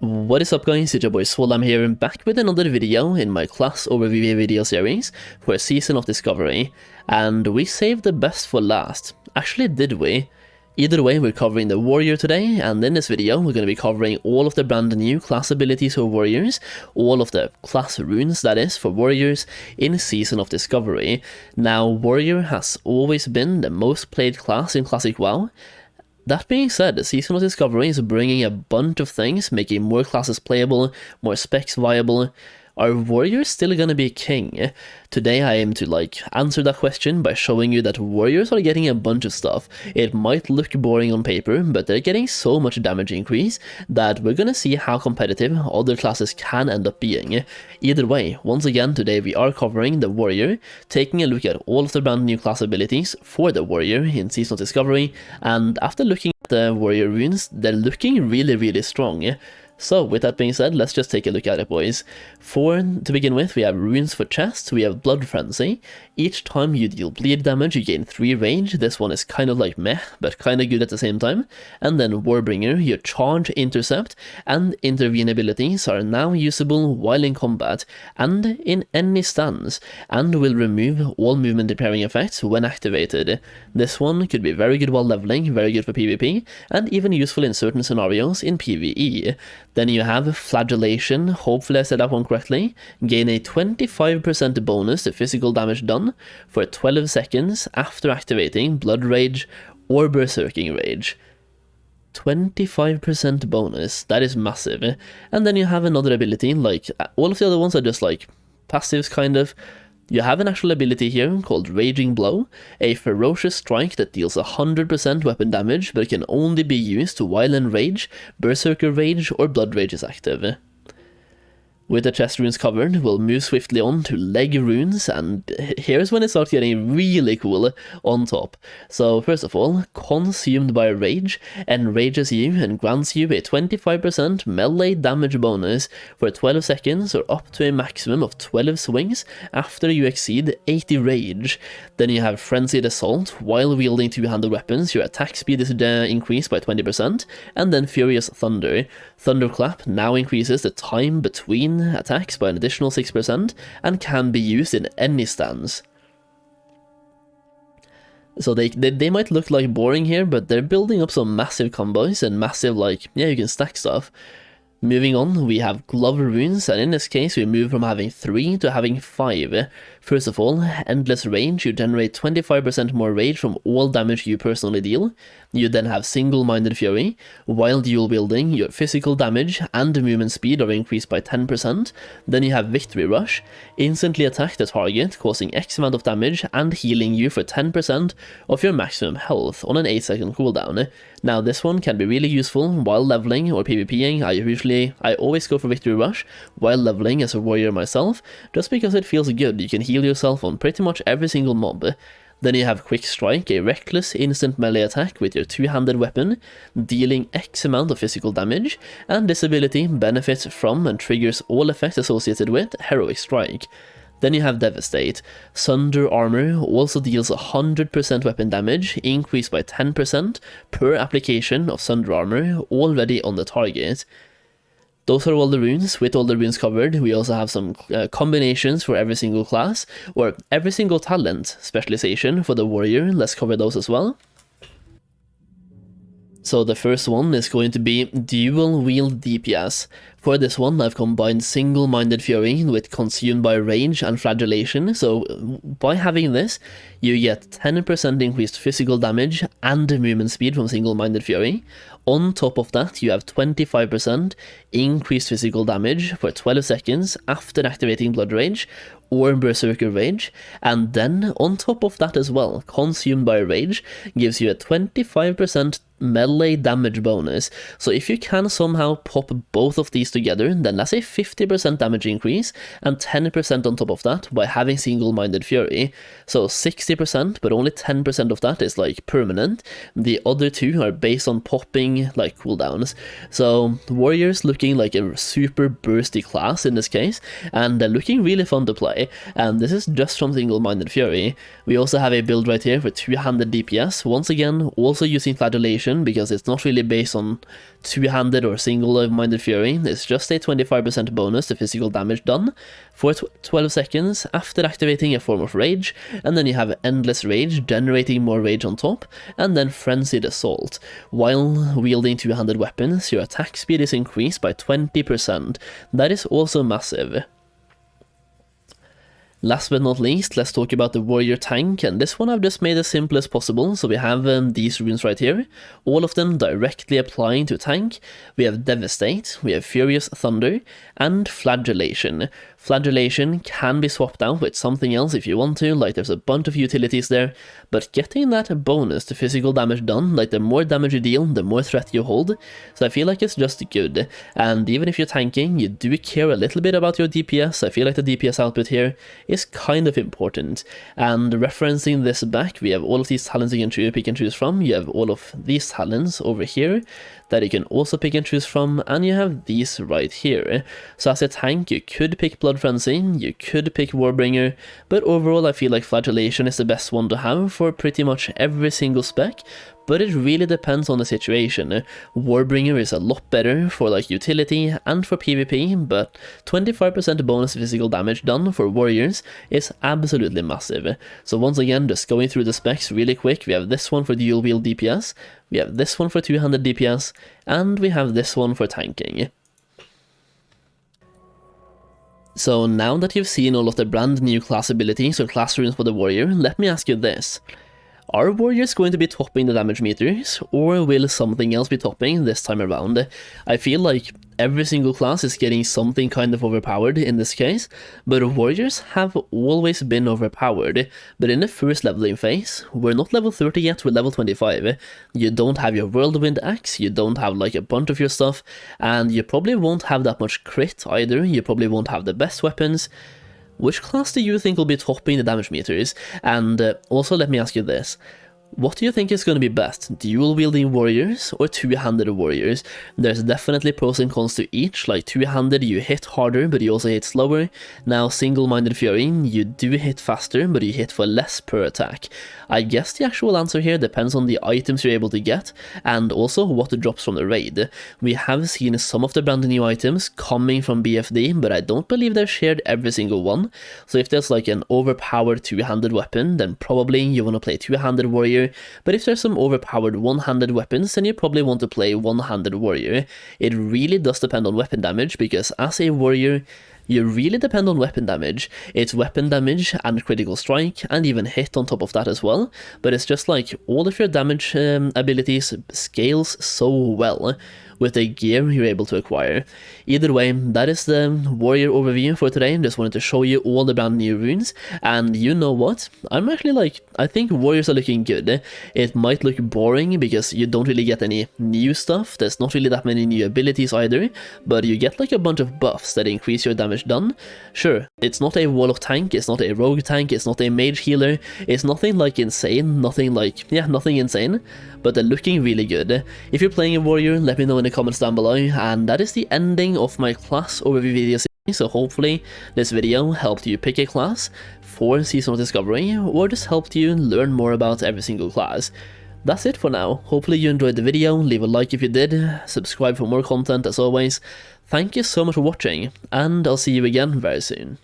What is up guys, it's your boy Swole. I'm here back with another video in my class overview video series for Season of Discovery, and we saved the best for last. Actually, did we? Either way, we're covering the warrior today, and in this video we're going to be covering all of the brand new class abilities for warriors, all of the class runes that is for warriors in Season of Discovery. Now, warrior has always been the most played class in Classic WoW. That being said, the Season of Discovery is bringing a bunch of things, making more classes playable, more specs viable. Are warriors still gonna be king? Today I aim to answer that question by showing you that warriors are getting a bunch of stuff. It might look boring on paper, but they're getting so much damage increase that we're gonna see how competitive other classes can end up being. Either way, once again today we are covering the warrior, taking a look at all of the brand new class abilities for the warrior in Season of Discovery, and after looking at the warrior runes, they're looking really strong. So, with that being said, let's just take a look at it, boys. To begin with, we have runes for chest, we have blood frenzy. Each time you deal bleed damage, you gain 3 rage. This one is kind of like meh, but kind of good at the same time. And then Warbringer, your charge, intercept, and intervene abilities are now usable while in combat, and in any stance, and will remove all movement impairing effects when activated. This one could be very good while leveling, very good for PvP, and even useful in certain scenarios in PvE. Then you have Flagellation, hopefully I said that one correctly, gain a 25% bonus to physical damage done for 12 seconds after activating Blood Rage or Berserking Rage. 25% bonus, that is massive. And then you have another ability, all of the other ones are just passives kind of. You have an actual ability here called Raging Blow, a ferocious strike that deals 100% weapon damage but can only be used while in rage, Berserker Rage or Blood Rage is active. With the chest runes covered, we'll move swiftly on to leg runes, and here's when it starts getting really cool on top. So first of all, Consumed by Rage enrages you and grants you a 25% melee damage bonus for 12 seconds or up to a maximum of 12 swings after you exceed 80 rage. Then you have Frenzied Assault. While wielding two-handed weapons, your attack speed is increased by 20%, and then Furious Thunder. Thunderclap now increases the time between attacks by an additional 6% and can be used in any stance. So they might look boring here, but they're building up some massive combos and massive you can stack stuff. Moving on, we have glove runes, and in this case we move from having 3 to having 5. First of all, Endless Rage. You generate 25% more rage from all damage you personally deal. You then have Singleminded Fury. While dual wielding, your physical damage and movement speed are increased by 10%. Then you have Victory Rush. Instantly attack the target, causing X amount of damage and healing you for 10% of your maximum health on an 8-second cooldown. Now this one can be really useful while leveling or PvPing. I always go for Victory Rush while leveling as a warrior myself, just because it feels good. You can heal yourself on pretty much every single mob. Then you have Quick Strike, a reckless instant melee attack with your two-handed weapon, dealing X amount of physical damage, and this ability benefits from and triggers all effects associated with Heroic Strike. Then you have Devastate. Sunder Armor also deals 100% weapon damage, increased by 10% per application of Sunder Armor already on the target. Those are all the runes. With all the runes covered, we also have some combinations for every single class, or every single talent specialization for the warrior. Let's cover those as well. So the first one is going to be Dual Wield DPS. For this one, I've combined Singleminded Fury with Consumed by Rage and Flagellation. So by having this, you get 10% increased physical damage and movement speed from Singleminded Fury. On top of that, you have 25% increased physical damage for 12 seconds after activating Blood Rage or Berserker Rage, and then on top of that as well, Consumed by Rage gives you a 25% melee damage bonus. So if you can somehow pop both of these together, then that's a 50% damage increase and 10% on top of that by having Single-Minded Fury. So 60%, but only 10% of that is permanent. The other two are based on popping cooldowns. So warriors looking like a super bursty class in this case, and they're looking really fun to play. die, and this is just from Singleminded Fury. We also have a build right here for two-handed DPS, once again also using Flagellation because it's not really based on two-handed or single-minded Fury, it's just a 25% bonus to physical damage done for 12 seconds after activating a form of rage, and then you have Endless Rage generating more rage on top, and then Frenzied Assault. While wielding two-handed weapons, your attack speed is increased by 20%. That is also massive. Last but not least, let's talk about the warrior tank, and this one I've just made as simple as possible. So we have these runes right here, all of them directly applying to tank. We have Devastate, we have Furious Thunder, and Flagellation. Flagellation can be swapped out with something else if you want to, like there's a bunch of utilities there, but getting that bonus to physical damage done, like the more damage you deal, the more threat you hold, so I feel like it's just good. And even if you're tanking, you do care a little bit about your DPS. I feel like the DPS output here is kind of important. And referencing this back, we have all of these talents you can pick and choose from. You have all of these talents over here that you can also pick and choose from, and you have these right here. So as a tank, you could pick Blood Frenzy, you could pick Warbringer, but overall I feel like Flagellation is the best one to have for pretty much every single spec, but it really depends on the situation. Warbringer is a lot better for like utility and for PvP, but 25% bonus physical damage done for warriors is absolutely massive. So once again, just going through the specs really quick, we have this one for dual wield DPS, we have this one for two-handed DPS, and we have this one for tanking. So now that you've seen all of the brand new class abilities or class runes for the warrior, let me ask you this. Are warriors going to be topping the damage meters, or will something else be topping this time around? I feel like every single class is getting something kind of overpowered in this case, but warriors have always been overpowered. But in the first leveling phase, we're not level 30 yet, we're level 25. You don't have your whirlwind axe, you don't have like a bunch of your stuff, and you probably won't have that much crit either, you probably won't have the best weapons. Which class do you think will be topping the damage meters? And also let me ask you this. What do you think is going to be best, dual-wielding warriors or two-handed warriors? There's definitely pros and cons to each, like two-handed you hit harder but you also hit slower. Now Singleminded Fury, you do hit faster but you hit for less per attack. I guess the actual answer here depends on the items you're able to get, and also what drops from the raid. We have seen some of the brand new items coming from BFD, but I don't believe they've shared every single one. So if there's like an overpowered two-handed weapon, then probably you want to play two-handed warrior. But if there's some overpowered one-handed weapons, then you probably want to play one-handed warrior. It really does depend on weapon damage, because as a warrior, you really depend on weapon damage. It's weapon damage and critical strike, and even hit on top of that as well, but it's just like all of your damage abilities scales so well with the gear you're able to acquire. Either way, that is the warrior overview for today. Just wanted to show you all the brand new runes, and you know what? I'm actually like, I think warriors are looking good. It might look boring because you don't really get any new stuff, there's not really that many new abilities either, but you get like a bunch of buffs that increase your damage done. Sure, it's not a warlock tank, it's not a rogue tank, it's not a mage healer, it's nothing like insane, nothing insane, but they're looking really good. If you're playing a warrior, let me know in the comments down below, and that is the ending of my class overview video series. So hopefully this video helped you pick a class for Season of Discovery, or just helped you learn more about every single class. That's it for now. Hopefully you enjoyed the video, leave a like if you did, subscribe for more content as always. Thank you so much for watching, and I'll see you again very soon.